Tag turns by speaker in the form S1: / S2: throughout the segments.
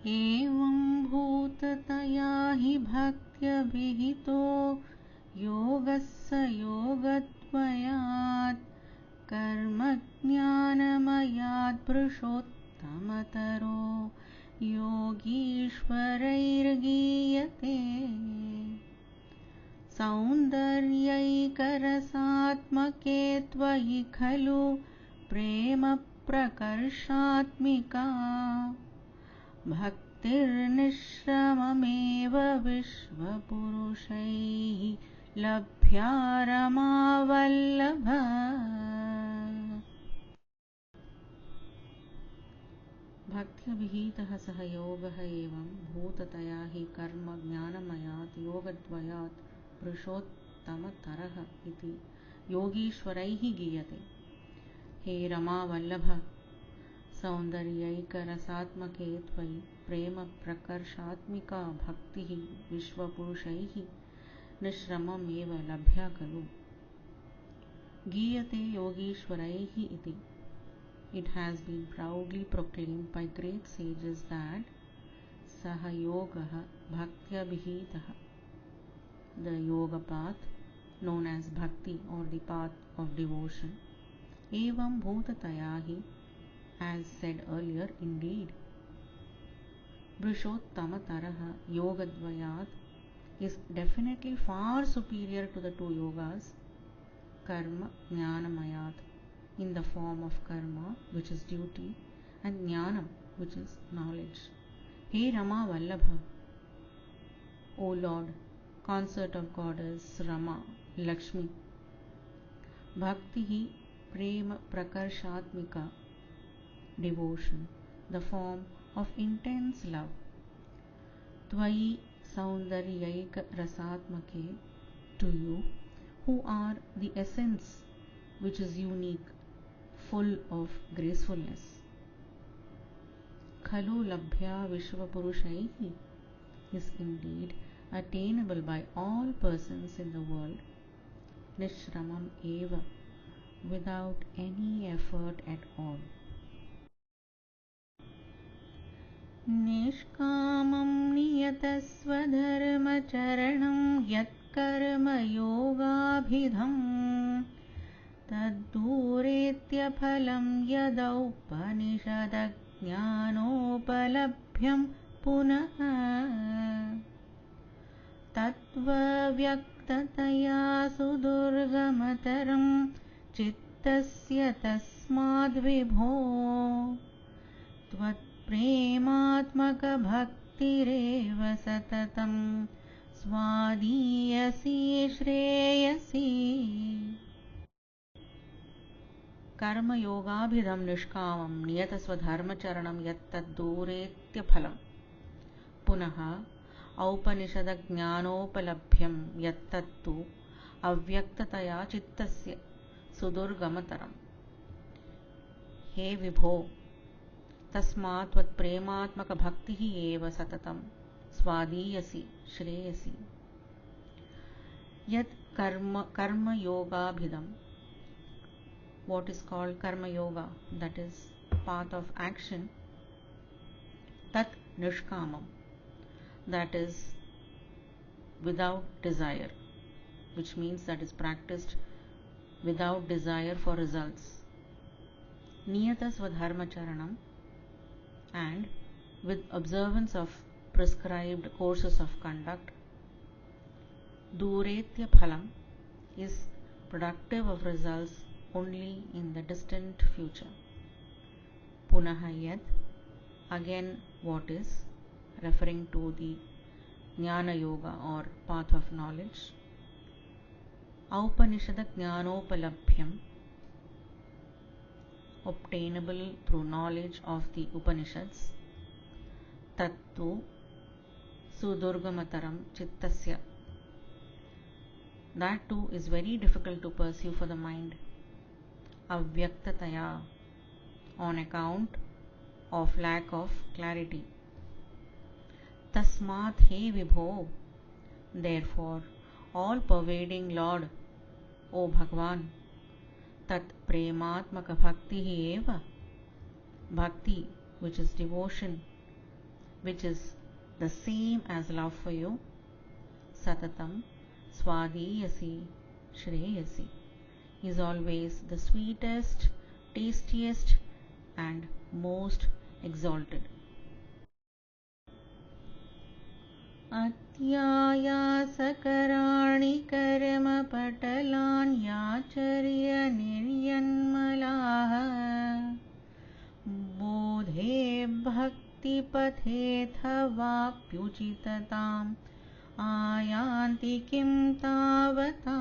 S1: एवं भूततया हि भक्त्यभिहितो योगस्य योगद्वयात् कर्मज्ञानमयात् पुरुषोत्तमतरो योगीश्वरैर्गीयते। सौन्दर्यैकरसात्मके त्वयि खलु प्रेम प्रकर्षात्मिका भक्तिर्निश्रममेव विश्वपुरुषैः लभ्या रमावल्लभ। भक्त्यभिहितः सह योगः एवं भूततया हि कर्म ज्ञानमयात् योगद्वयात् पुरुषोत्तमतरः इति योगीश्वरैः गीयते। हे रमावल्लभ, सौन्दर्यैकरसात्मके त्वयि प्रेम प्रकर्षात्मिका भक्तिः विश्वपुरुषैः निश्रममेव लभ्या खलु। गीयते योगीश्वरैः इति. It has been proudly proclaimed by great sages that Saha Yogaha Bhaktyabhihitaha, the yoga path known as bhakti or the path of devotion, evam bhutatayahi, as said earlier, indeed, Purushottamataраha yogadvayat is definitely far superior to the two yogas, karma jnanamayat, in the form of karma, which is duty, and jnanam, which is knowledge. He Rama Vallabha, O Lord, consort of goddess Rama, Lakshmi, Bhakti Prema Prakarshatmika, devotion, the form of intense love. Tvayi Saundaryaika Rasatmake, to you, who are the essence which is unique, full of gracefulness. Khalu Labhya Vishwapurushaihi is indeed attainable by all persons in the world, Nishramam eva, without any effort at all. Nishkamam niyatasvadharmacharanam yatkarma yogabhidham तद्दूरेत्यफलं यदौपनिषदज्ञानोपलभ्यं पुनः तत्त्वव्यक्ततया सुदुर्गमतरं चित्तस्य तस्माद्विभो त्वत्प्रेमात्मकभक्तिरेव सततं स्वादीयसी श्रेयसी। कर्म योगाभिधम निष्कामं नियत स्वधर्मचरणं यत्तद्दूरेत्यफलं पुनः औपनिषदज्ञानोपलभ्यं यत्तत्तु अव्यक्ततया चित्तस्य सुदुर्गमतरम्। हे विभो, तस्मात् त्वत्प्रेमात्मकभक्तिः एव सततं स्वादीयसी श्रेयसी। यत् कर्मयोगाभिधम, what is called karma yoga, that is path of action, tat nishkamam, that is without desire, which means that is practiced without desire for results. Niyata swadharma charanam, and with observance of prescribed courses of conduct. Duretya phalam is productive of results only in the distant future. Punaha yad, again what is, referring to the jnana yoga or path of knowledge. Aupanishada jnanopalabhyam, obtainable through knowledge of the Upanishads. Tattu sudurgamataram chittasya, that too is very difficult to pursue for the mind. Avyaktataya, on account of lack of clarity. Tasmat he vibho, therefore all pervading Lord, O Bhagwan, tat prematmaka bhakti eva, bhakti which is devotion, which is the same as love for you, Satatam Swadiyasi Shreyasi, is always the sweetest, tastiest and most exalted. अत्यायासकराणि कर्मपटलान्याचर्य निर्यन्मलाः बोधे भक्तिपथेऽथवाप्युचितताम् आयान्ति किं तावता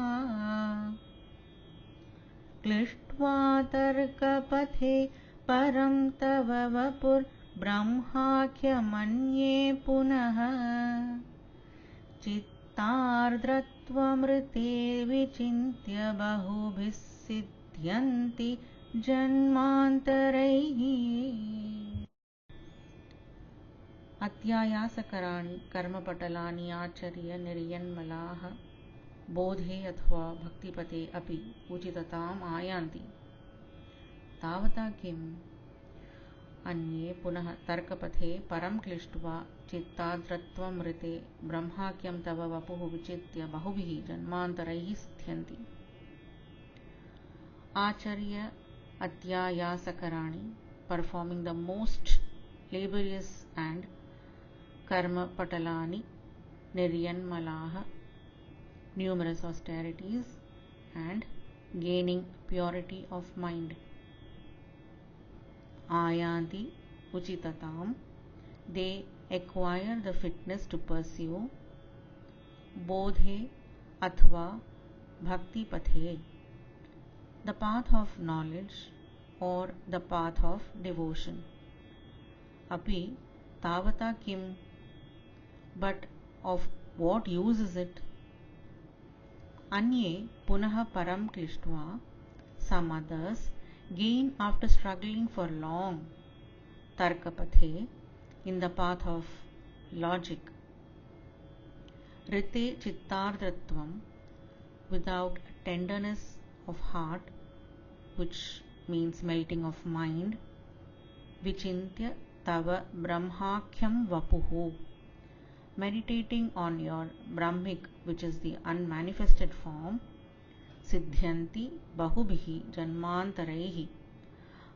S1: क्लिष्ट्वा तर्कपथे परं तव वपुर्ब्रह्माख्यमन्ये पुनः चित्तार्द्रत्वमृते विचिन्त्य बहुभिः सिद्ध्यन्ति जन्मान्तरैः अत्यायासकराणि कर्मपटलानि आचर्य निर्यन्मलाः बोधे अथवा भक्तिपथे अपि उचितताम् आयान्ति तावता किम् अन्ये पुनः तर्कपथे परं क्लिष्ट्वा चित्तार्द्रत्वमृते ब्रह्माख्यं तव वपुः विचित्य बहुभिः जन्मान्तरैः सिद्ध्यन्ति. आचर्य अत्यायासकराणि, performing the most laborious and karma patalani niryanmalaha, numerous austerities and gaining purity of mind. Ayanti uchitatam, they acquire the fitness to pursue. Bodhe athva bhakti pathe, the path of knowledge or the path of devotion. Api tavata kim, but of what use is it? Anye punaha param klishtva, some others gain after struggling for long. Tarkapathe, in the path of logic. Rite chittardratvam, without tenderness of heart, which means melting of mind. Vichintya tava brahmakhyam vapuhu, meditating on your Brahmic, which is the unmanifested form. Siddhyanti bahubhihi janmantaraihi,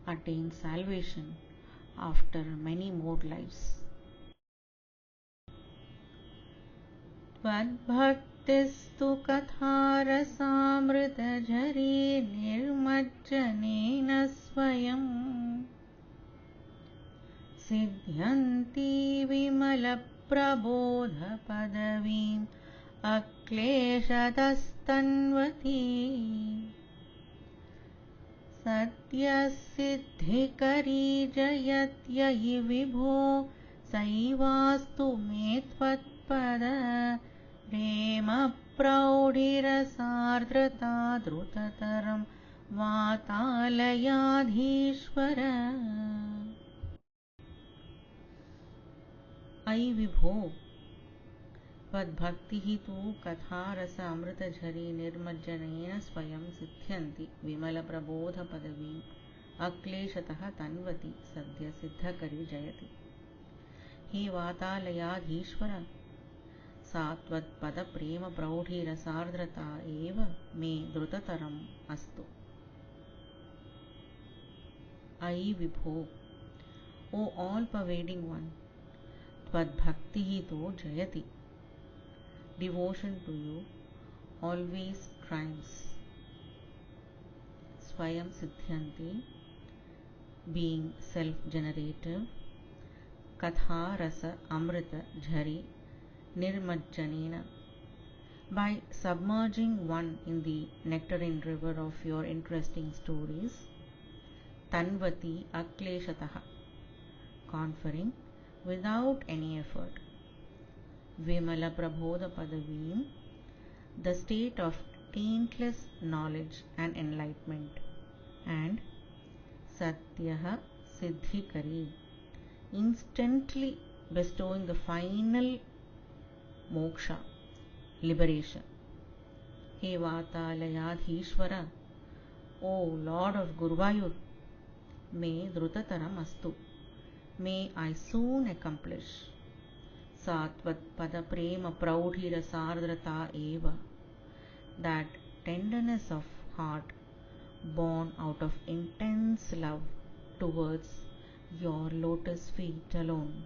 S1: attain salvation after many more lives. Vadbhaktistu katharasamritajari nirmajjanena swayam siddhyanti vimala prabodha padavim akleshadastanvati satyasiddhikari jayatyahi vibho saivastu me tvatpada prema praudhirasardhrata drutataram vatalayadhishvara. Ai vibho, vadbhaktihi tu katharasa amritajhari nirmajjanena swayam siddhyanti vimala prabodha padavim akleshatah tanvati sadhya siddhakari jayati. He vatalayadhishvara, सात्वत् पद प्रेम प्रौढ़ी रसार्द्रता एव मे द्रुततरम अस्तु. अयि विभो, O all pervading one, त्वद्भक्तिः तो जयति, devotion to you always triumphs. Swayam siddhyanti, being self-generative. Katha rasa amrita jhari nirmajjanena, by submerging one in the nectarine river of your interesting stories. Tanvati akleshataha, conferring without any effort. Vimala prabodha padavim, the state of taintless knowledge and enlightenment. And satyaha siddhikari, instantly bestowing the final moksha, liberation. He vatalayadhishvara, O Lord of Guruvayur, may drutataram astu, may I soon accomplish. Satvat pada prema praudhira sardrata eva, that tenderness of heart born out of intense love towards your lotus feet alone.